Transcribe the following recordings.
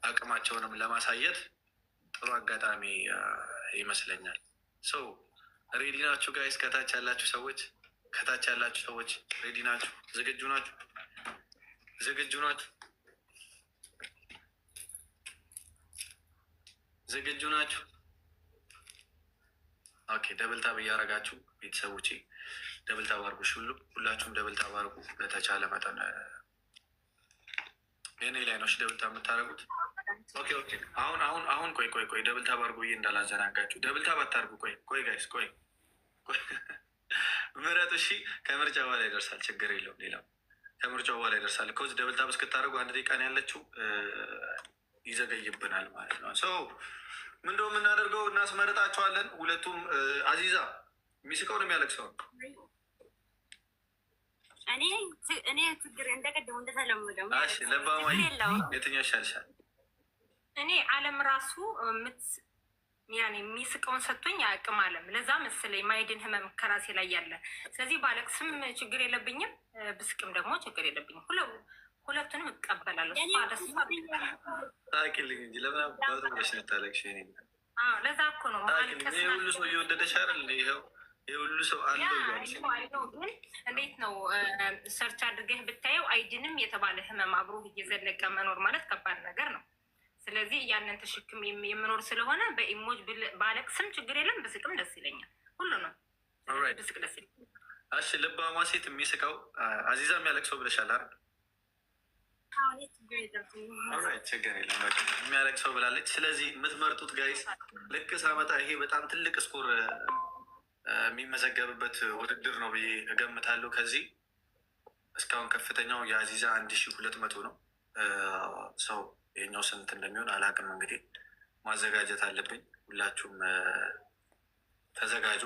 አቅማቸውንም ለማሳየት ጥሩ አጋጣሚ ይመስለኛል። ሰው ሬዲ ናችሁ ጋይስ? ከታች ያላችሁ ሰዎች ሬዲ ናችሁ? ዝግጁ ናችሁ? ዝግጁ ናችሁ? ኦኬ፣ ደብልታብ እያረጋችሁ ቤተሰቦቼ ደብልታብ አርጉ። ሁላችሁም ደብልታብ አርጉ በተቻለ መጠን። የኔ ላይ ነው ደብልታብ የምታደርጉት። ኦኬ። አሁን ቆይ ደብልታብ አርጉ ብዬ እንዳላዘናጋችሁ። ደብልታብ አታርጉ። ቆይ ጋይስ ቆይ ምረጡ። እሺ ከምርጫ በኋላ ይደርሳል፣ ችግር የለውም። ሌላው ከምርጫው በኋላ ይደርሳል። ከዚ ደብልታብ እስክታደርጉ 1 ደቂቃ ነው ያለችው፣ ይዘገይብናል ማለት ነው። ሰው ምንድነው የምናደርገው? እናስመርጣቸዋለን። ሁለቱም አዚዛ የሚስቀው ነው የሚያለቅሰው? እኔ ችግር እንደቀደሙ እንደተለመደው ለባማ የትኛው ይሻልሻል? እኔ አለም ራሱ የሚስቀውን ሰጥቶኝ አያውቅም አለም። ለዛ መሰለኝ ማይድን ህመም ከራሴ ላይ ያለ። ስለዚህ ባለቅስም ችግር የለብኝም፣ ብስቅም ደግሞ ችግር የለብኝም። ሁለቱንም እቀበላለሁ። ታቂልኝ እንጂ ለምናሽ ታለቅሽ? ለዛ እኮ ነው ሁሉ ሰው እየወደደሽ አይደል? ይኸው የሁሉ ሰው ግን እንዴት ነው ሰርች አድርገህ ብታየው አይድንም የተባለ ህመም አብሮ እየዘለቀ መኖር ማለት ከባድ ነገር ነው። ስለዚህ ያንን ተሸክም የምኖር ስለሆነ በኢሞጅ ባለቅስም ችግር የለም፣ ብስቅም ደስ ይለኛል። ሁሉ ነው ብስቅ ደስ ይለኛል። እሺ ልባማ ሴት የሚስቀው አዚዛ የሚያለቅሰው ብለሻል አይደል? ችግር የለም የሚያለቅሰው ብላለች። ስለዚህ የምትመርጡት ጋይስ ልክ ሳመጣ ይሄ በጣም ትልቅ ስኮር የሚመዘገብበት ውድድር ነው ብዬ እገምታለሁ። ከዚህ እስካሁን ከፍተኛው የአዚዛ 1200 ነው። ሰው የኛው ስንት እንደሚሆን አላውቅም። እንግዲህ ማዘጋጀት አለብኝ። ሁላችሁም ተዘጋጁ።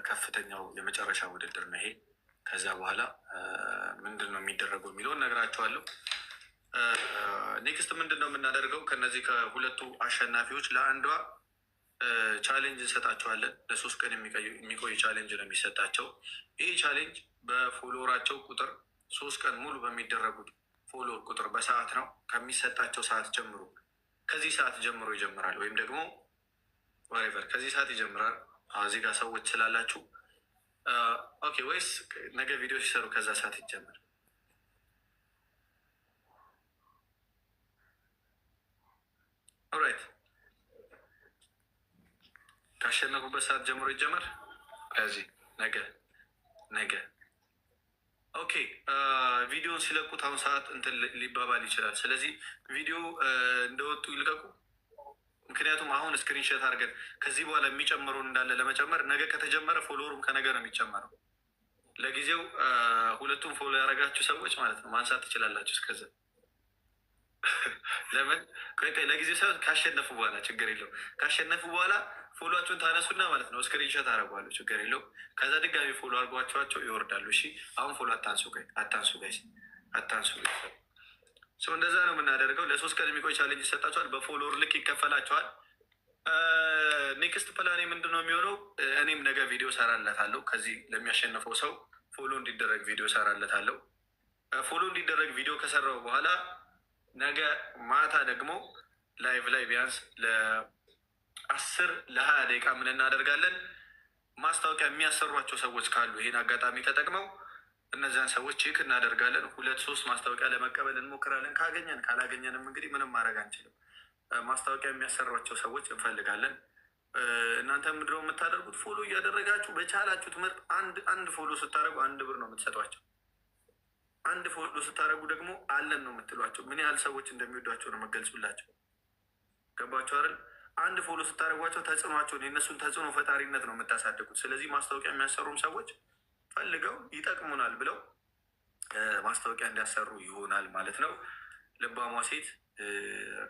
ከፍተኛው የመጨረሻ ውድድር ነው ይሄ። ከዚያ በኋላ ምንድን ነው የሚደረገው የሚለውን ነግራችኋለሁ። ኔክስት ምንድን ነው የምናደርገው? ከነዚህ ከሁለቱ አሸናፊዎች ለአንዷ ቻሌንጅ እንሰጣቸዋለን። ለ3 ቀን የሚቆይ ቻሌንጅ ነው የሚሰጣቸው። ይህ ቻሌንጅ በፎሎወራቸው ቁጥር 3 ቀን ሙሉ በሚደረጉት ፎሎወር ቁጥር በሰዓት ነው። ከሚሰጣቸው ሰዓት ጀምሮ ከዚህ ሰዓት ጀምሮ ይጀምራል፣ ወይም ደግሞ ዋሬቨር ከዚህ ሰዓት ይጀምራል። እዚህ ጋር ሰዎች ስላላችሁ ኦኬ፣ ወይስ ነገ ቪዲዮ ሲሰሩ ከዛ ሰዓት ይጀምር? ኦራይት፣ ካሸነፉበት ሰዓት ጀምሮ ይጀመር። ከዚህ ነገ ኦኬ። ቪዲዮን ሲለቁት አሁን ሰዓት እንትን ሊባባል ይችላል። ስለዚህ ቪዲዮ እንደወጡ ይልቀቁ። ምክንያቱም አሁን ስክሪንሾት አድርገን ከዚህ በኋላ የሚጨምረውን እንዳለ ለመጨመር ነገ ከተጀመረ ፎሎወሩም ከነገ ነው የሚጨመረው። ለጊዜው ሁለቱም ፎሎ ያደረጋችሁ ሰዎች ማለት ነው ማንሳት ትችላላችሁ። እስከዛ ለምን ለጊዜው ሳይሆን ካሸነፉ በኋላ ችግር የለው። ካሸነፉ በኋላ ፎሎቸውን ታነሱና ማለት ነው ስክሪንሾት አደረጓለሁ፣ ችግር የለው። ከዛ ድጋሚ ፎሎ አድርጓቸዋቸው ይወርዳሉ። እሺ አሁን ፎሎ አታንሱ ጋይስ፣ አታንሱ። ሰው እንደዛ ነው የምናደርገው። ለ3 ቀን የሚቆይ ቻሌንጅ ይሰጣቸዋል። በፎሎወር ልክ ይከፈላቸዋል። ኔክስት ፕላኔ ምንድን ነው የሚሆነው? እኔም ነገ ቪዲዮ ሰራለታለሁ። ከዚህ ለሚያሸንፈው ሰው ፎሎ እንዲደረግ ቪዲዮ ሰራለታለሁ። ፎሎ እንዲደረግ ቪዲዮ ከሰራው በኋላ ነገ ማታ ደግሞ ላይቭ ላይ ቢያንስ ለ10 ለ20 ደቂቃ ምን እናደርጋለን? ማስታወቂያ የሚያሰሯቸው ሰዎች ካሉ ይህን አጋጣሚ ተጠቅመው እነዚያን ሰዎች ቼክ እናደርጋለን። 2-3 ማስታወቂያ ለመቀበል እንሞክራለን። ካገኘን፣ ካላገኘንም እንግዲህ ምንም ማድረግ አንችልም። ማስታወቂያ የሚያሰሯቸው ሰዎች እንፈልጋለን። እናንተ ምንድነው የምታደርጉት? ፎሎ እያደረጋችሁ በቻላችሁት ምርጥ አንድ ፎሎ ስታደርጉ 1 ብር ነው የምትሰጧቸው። 1 ፎሎ ስታደርጉ ደግሞ አለን ነው የምትሏቸው። ምን ያህል ሰዎች እንደሚወዷቸው ነው የምገልጹላቸው። ገባችሁ አይደል? 1 ፎሎ ስታደርጓቸው ተጽዕኗቸውን፣ የእነሱን ተጽዕኖ ፈጣሪነት ነው የምታሳድጉት። ስለዚህ ማስታወቂያ የሚያሰሩም ሰዎች ፈልገው ይጠቅሙናል ብለው ማስታወቂያ እንዲያሰሩ ይሆናል ማለት ነው። ልባሟ ሴት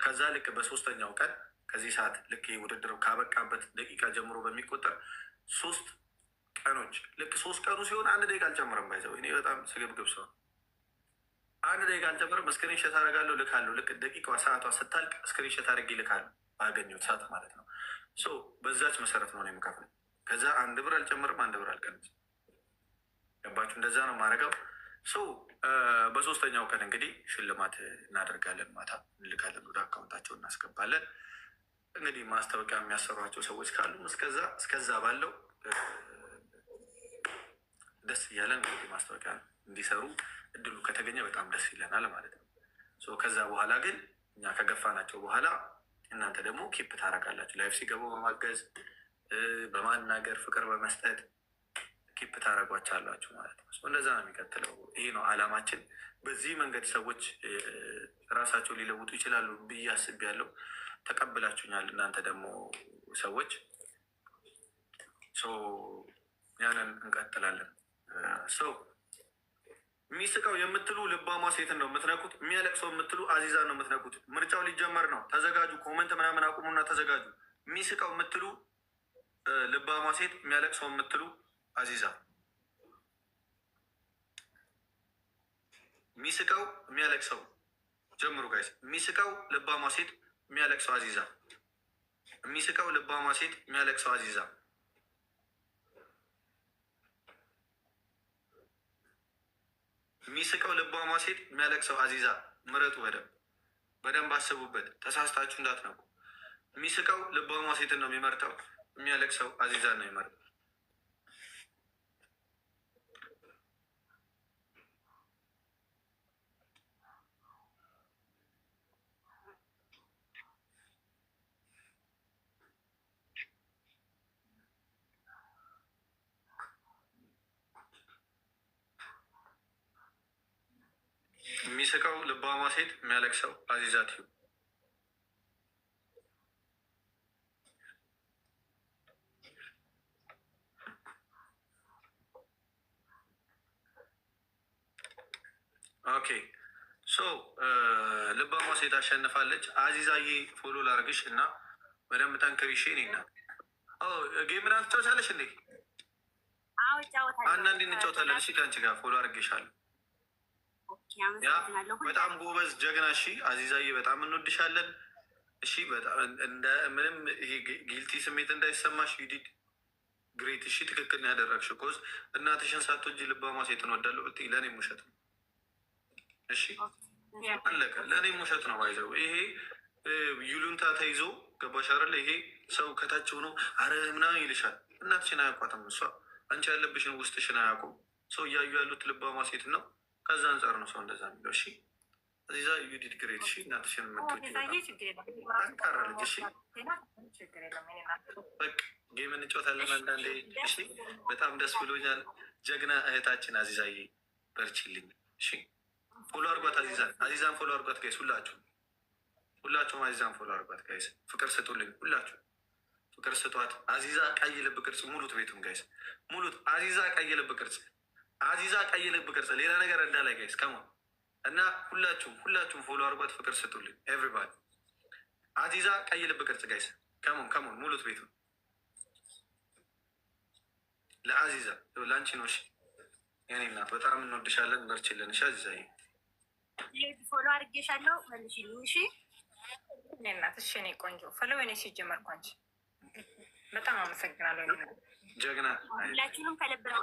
ከዛ ልክ በ3ኛው ቀን ከዚህ ሰዓት ልክ ውድድር ካበቃበት ደቂቃ ጀምሮ በሚቆጠር 3 ቀኖች ልክ 3 ቀኑ ሲሆን 1 ደቂቃ አልጨምርም። ባይዘው እኔ በጣም ስግብግብ ሰው 1 ደቂቃ አልጨምርም። ስክሪንሾት አደርጋለሁ፣ ልካለሁ። ልክ ደቂቃዋ ሰዓቷ ስታልቅ ስክሪንሾት አድርጌ ልካለሁ፣ ባገኘሁት ሰዓት ማለት ነው። በዛች መሰረት ነው የምከፍለው። ከዛ 1 ብር አልጨምርም፣ 1 ብር አልቀንስም። ገባችሁ? እንደዛ ነው የማደርገው። በ3ኛው ቀን እንግዲህ ሽልማት እናደርጋለን። ማታ እንልካለን ወደ እናስገባለን። እንግዲህ ማስታወቂያ የሚያሰሯቸው ሰዎች ካሉ እስከዛ ባለው ደስ እያለን እንግዲህ ማስታወቂያ እንዲሰሩ እድሉ ከተገኘ በጣም ደስ ይለናል ማለት ነው። ከዛ በኋላ ግን እኛ ከገፋናቸው በኋላ እናንተ ደግሞ ኪፕ ታደርጋላችሁ። ላይፍ ሲገቡ በማገዝ በማናገር ፍቅር በመስጠት ኪፕ ታደርጓቻላችሁ ማለት ነው። እንደዛ ነው የሚቀጥለው። ይሄ ነው አላማችን። በዚህ መንገድ ሰዎች ራሳቸው ሊለውጡ ይችላሉ ብዬ አስቤያለሁ። ተቀብላችሁኛል። እናንተ ደግሞ ሰዎች ያንን እንቀጥላለን። የሚስቀው የምትሉ ልባማ ሴትን ነው የምትነኩት። የሚያለቅሰው የምትሉ አዚዛን ነው የምትነኩት። ምርጫው ሊጀመር ነው። ተዘጋጁ። ኮመንት ምናምን አቁሙና ተዘጋጁ። የሚስቀው የምትሉ ልባማ ሴት፣ የሚያለቅሰው የምትሉ አዚዛ። የሚስቀው የሚያለቅሰው ጀምሩ ጋይስ። የሚስቀው ልባማ ሴት፣ የሚያለቅሰው አዚዛ። የሚስቀው ልባማ ሴት፣ የሚያለቅሰው አዚዛ። የሚስቀው ልባማ ሴት፣ የሚያለቅሰው አዚዛ። ምረጡ። በደንብ አስቡበት። ተሳስታችሁ እንዳትነቁ። የሚስቀው ልባማ ሴትን ነው የሚመርጠው። የሚያለቅሰው አዚዛ ነው የሚመርጠው። የሚስቀው ልባማ ሴት፣ የሚያለቅሰው አዚዛ ትዩ። ኦኬ ልባማ ሴት አሸንፋለች። አዚዛዬ ፎሎ ላርግሽ እና በደንብ ጠንክሪ። ኔና ጌም ምናምን ትጫወቻለሽ እንዴ? አንዳንዴ እንጫወታለን። እሺ ከአንቺ ጋር ፎሎ አርግሻለሁ። ያ በጣም ጎበዝ ጀግና። እሺ አዚዛዬ በጣም እንወድሻለን። እሺ በጣም እንደ ምንም ይሄ ጊልቲ ስሜት እንዳይሰማሽ። ዩዲድ ግሬት። እሺ ትክክል ነው ያደረግሽ። ኮዝ እናትሽን ሳትወጂ ልባማ ሴት እንወዳለሁ ብትይ ለእኔም ውሸት ነው። እሺ አለቀ። ለእኔም ውሸት ነው። ባይዘው ይሄ ዩሉንታ ተይዞ ገባሽ አይደለ? ይሄ ሰው ከታች ሆኖ አረ ምናምን ይልሻል። እናትሽን አያውቋትም። እሷ አንቺ ያለብሽን ውስጥሽን አያውቁም። ሰው እያዩ ያሉት ልባማ ሴት ነው። ከዛ አንጻር ነው ሰው እንደዛ የሚለው። እሺ እዚዛ ዩዲድ ግሬት። እሺ እናትሽን የምትወጪ ጠንካራ ልጅ። እሺ በቃ ጌም እንጫወታለን አንዳንዴ። እሺ በጣም ደስ ብሎኛል። ጀግና እህታችን አዚዛዬ በርቺልኝ። እሺ ፎሎ አርጓት አዚዛን ፎሎ አርጓት ጋይስ። ሁላችሁም አዚዛን ፎሎ አርጓት ጋይስ። ፍቅር ስጡልኝ። ሁላችሁ ፍቅር ስጧት። አዚዛ ቀይ ልብ ቅርጽ ሙሉት። ቤቱም ጋይስ ሙሉት። አዚዛ ቀይ ልብ ቅርጽ፣ አዚዛ ቀይ ልብ ቅርጽ። ሌላ ነገር እንዳላይ ጋይስ ከማ እና ሁላችሁም ፎሎ አርጓት። ፍቅር ስጡልኝ ኤቭሪባዲ። አዚዛ ቀይ ልብ ቅርጽ ጋይስ። ከሞን ሙሉት። ቤቱ ለአዚዛ ለአንቺ ነው። እሺ የኔ እናት በጣም እንወድሻለን። በርችልን። እሺ አዚዛዬ ፎሎ አድርጌሻለሁ። መልሽልኝ። እሺ እኔ እናት። እሺ እኔ ቆንጆ ፈሎ እኔ ሲጀመር ቆንጆ በጣም አመሰግናለሁ። ጀግና ሁላችሁንም ከልብ ነው።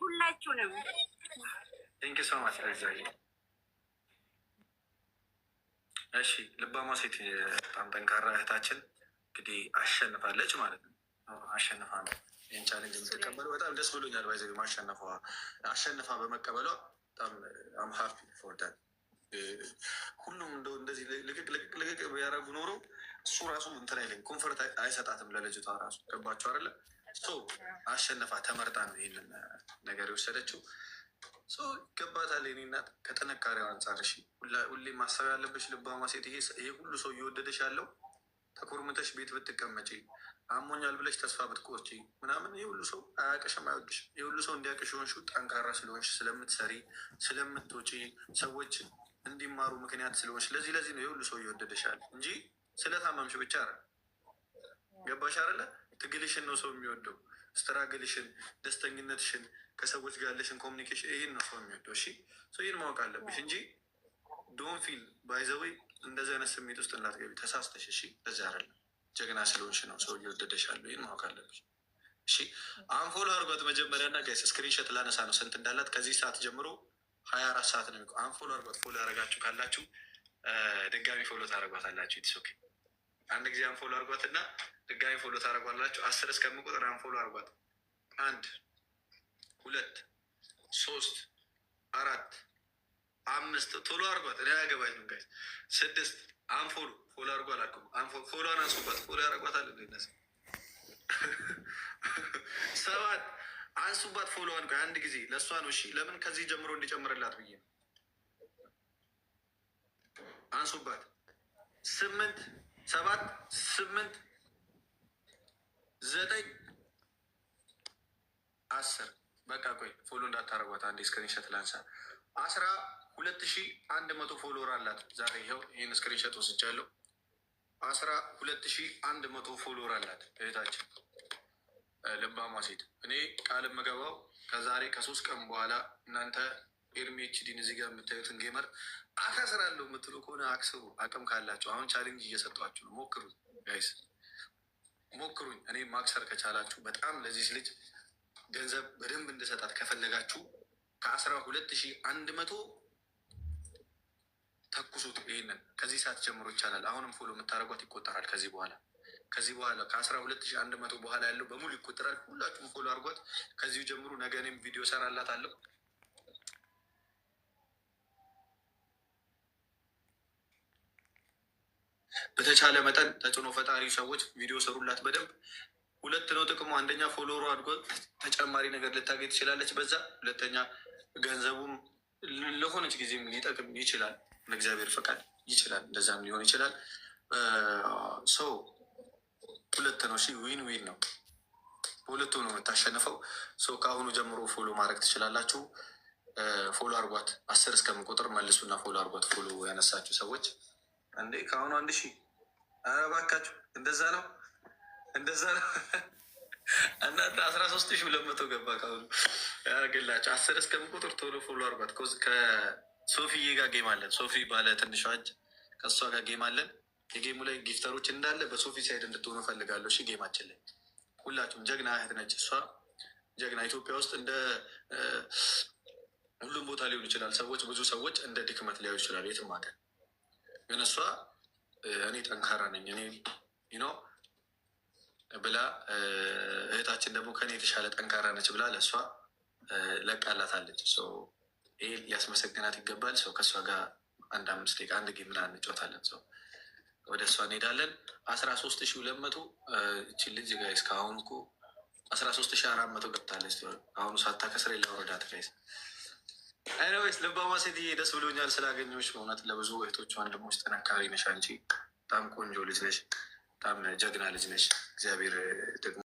ሁላችሁንም ቴንክ ሶ ማች አዚዛዬ። እሺ ልባማ ሴት በጣም ጠንካራ እህታችን እንግዲህ አሸንፋለች ማለት ነው። አሸንፋ ነው ይህን ቻሌንጅ የምትቀበለው። በጣም ደስ ብሎኛል። ባይዘ አሸንፋ በመቀበሏ በጣም አም ሃፒ ፎር ዳት። ሁሉም እንደው እንደዚህ ልቅቅ ቢያደርጉ ኖሮ እሱ ራሱ እንትን አይለኝ፣ ኮንፈርት አይሰጣትም ለልጅቷ ራሱ። ገባችሁ አይደለ? አሸንፋ ተመርጣ ነው ይህንን ነገር የወሰደችው። ይገባታል። የኔ እናት ከጥንካሬው አንጻር እሺ፣ ሁሌም ማሰብ ያለብሽ ልባማ ሴት፣ ይሄ ሁሉ ሰው እየወደደሽ ያለው ተኮርምተሽ ቤት ብትቀመጪ አሞኛል ብለሽ ተስፋ ብትቆርጪ ምናምን ይህ ሁሉ ሰው አያውቅሽም፣ አይወድሽም። ይህ ሁሉ ሰው እንዲያውቅሽ የሆንሽው ጠንካራ ስለሆንሽ፣ ስለምትሰሪ፣ ስለምትወጪ፣ ሰዎች እንዲማሩ ምክንያት ስለሆንሽ፣ ለዚህ ነው ይህ ሁሉ ሰው እየወደደሻል እንጂ ስለታመምሽ ብቻ አረ ገባሽ አይደለ? ትግልሽን ነው ሰው የሚወደው፣ ስትራግልሽን፣ ደስተኝነትሽን፣ ከሰዎች ጋር ያለሽን ኮሚኒኬሽን፣ ይህን ነው ሰው የሚወደው። እሺ ይህን ማወቅ አለብሽ እንጂ ዶን ፊል ባይዘወይ እንደዚህ አይነት ስሜት ውስጥ እንዳትገቢ ተሳስተሽ። እሺ ለዚህ አይደለም፣ ጀግና ስለሆንሽ ነው ሰው እየወደደሽ ያለው። ይህን ማወቅ አለብሽ። እሺ አንፎሎ አርጓት መጀመሪያ እና ጋይስ ስክሪንሾት ላነሳ ነው ስንት እንዳላት። ከዚህ ሰዓት ጀምሮ 24 ሰዓት ነው የሚቆ አንፎሎ አርጓት። ፎሎ ያደረጋችሁ ካላችሁ ድጋሚ ፎሎ ታደርጓታላችሁ። ኢትስ አንድ ጊዜ አንፎሎ አርጓት እና ድጋሚ ፎሎ ታደርጓላችሁ። 10 እስከምቁጥር አንፎሎ አርጓት። 1 2 3 4 5 ቶሎ አርጓት። እኔ አያገባኝም ጋይስ። 6 አንፎሎ ፎሎ አርጓ አላልኩም። ፎሎን አንሱባት። ፎሎ ያረጓታል እንደነስ 7 አንሱባት። ፎሎዋን አንድ ጊዜ ለእሷ ነው። እሺ ለምን ከዚህ ጀምሮ እንዲጨምርላት ብዬ ነው። አንሱባት። 8 7 8 9 10 በቃ ቆይ ፎሎ እንዳታረጓት። አንዴ ስክሪንሸት ላንሳ። 12,100 ፎሎወር አላት ዛሬ። ይኸው ይህን ስክሪንሸት ወስጃለሁ። 12,100 ፎሎወር አላት እህታችን ልባማ ሴት። እኔ ቃል የምገባው ከዛሬ ከ3 ቀን በኋላ እናንተ ኤርሜችዲን እዚህ ጋር የምታዩትን ጌመር አከስራለሁ የምትሉ ከሆነ አክስሩ። አቅም ካላቸው አሁን ቻሌንጅ እየሰጧችሁ ነው። ሞክሩ ጋይስ፣ ሞክሩኝ። እኔ ማክሰር ከቻላችሁ በጣም ለዚህ ልጅ ገንዘብ በደንብ እንድሰጣት ከፈለጋችሁ ከ12,100 ተኩሱት። ይሄንን ከዚህ ሰዓት ጀምሮ ይቻላል። አሁንም ፎሎ የምታደርጓት ይቆጠራል። ከዚህ በኋላ ከ12,100 በኋላ ያለው በሙሉ ይቆጠራል። ሁላችሁም ፎሎ አድርጓት። ከዚሁ ጀምሩ። ነገ እኔም ቪዲዮ ሰራላት አለው። በተቻለ መጠን ተጽዕኖ ፈጣሪ ሰዎች ቪዲዮ ሰሩላት በደንብ። 2 ነው ጥቅሙ። አንደኛ ፎሎወሩ አድጎ ተጨማሪ ነገር ልታገኝ ትችላለች በዛ። ሁለተኛ ገንዘቡም ለሆነች ጊዜም ሊጠቅም ይችላል። ለእግዚአብሔር ፈቃድ ይችላል፣ እንደዛም ሊሆን ይችላል። ሰው 2 ነው። ዊን ዊን ነው። በሁለቱ ነው የምታሸንፈው። ሰው ከአሁኑ ጀምሮ ፎሎ ማድረግ ትችላላችሁ። ፎሎ አርጓት። 10 እስከምቆጥር መልሱና ፎሎ አርጓት። ፎሎ ያነሳችሁ ሰዎች እንዴ ከአሁኑ 1,000 ኧረ እባካችሁ እንደዛ ነው እናንተ 13,200 ገባ። ከአሁኑ ያርግላችሁ። 10 እስከምቆጥር ቶሎ ፎሎ አርጓት። ከሶፊዬ ጋር ጌም አለን። ሶፊ ባለ ትንሿ እጅ ከእሷ ጋር ጌም አለን። የጌሙ ላይ ጊፍተሮች እንዳለ በሶፊ ሳይድ እንድትሆኑ እፈልጋለሁ። እሺ ጌማችን ላይ ሁላችሁም። ጀግና እህት ነች እሷ፣ ጀግና። ኢትዮጵያ ውስጥ እንደ ሁሉም ቦታ ሊሆን ይችላል። ብዙ ሰዎች እንደ ድክመት ሊያዩ ይችላል የትም ሀገር። ግን እሷ እኔ ጠንካራ ነኝ እኔ ነው ብላ እህታችን ደግሞ ከኔ የተሻለ ጠንካራ ነች ብላ ለእሷ ለቃላታለች። ይሄ ሊያስመሰግናት ይገባል። ሰው ከእሷ ጋር 1-5 ደቂቃ አንድ ጌም ምናምን እንጫወታለን። ሰው ወደ እሷ እንሄዳለን። 13,200 እቺ ልጅ ጋይስ ከአሁኑ እኮ 13,400 ገብታለች። አሁኑ ሳታከስረ ላወረዳት ጋይስ። አይነዌይስ ልባማ ሴትዬ ደስ ብሎኛል ስላገኘሁሽ። በእውነት ለብዙ እህቶች ወንድሞች ጥንካሬ ነሽ አንቺ። በጣም ቆንጆ ልጅ ነሽ። በጣም ጀግና ልጅ ነሽ። እግዚአብሔር ደግሞ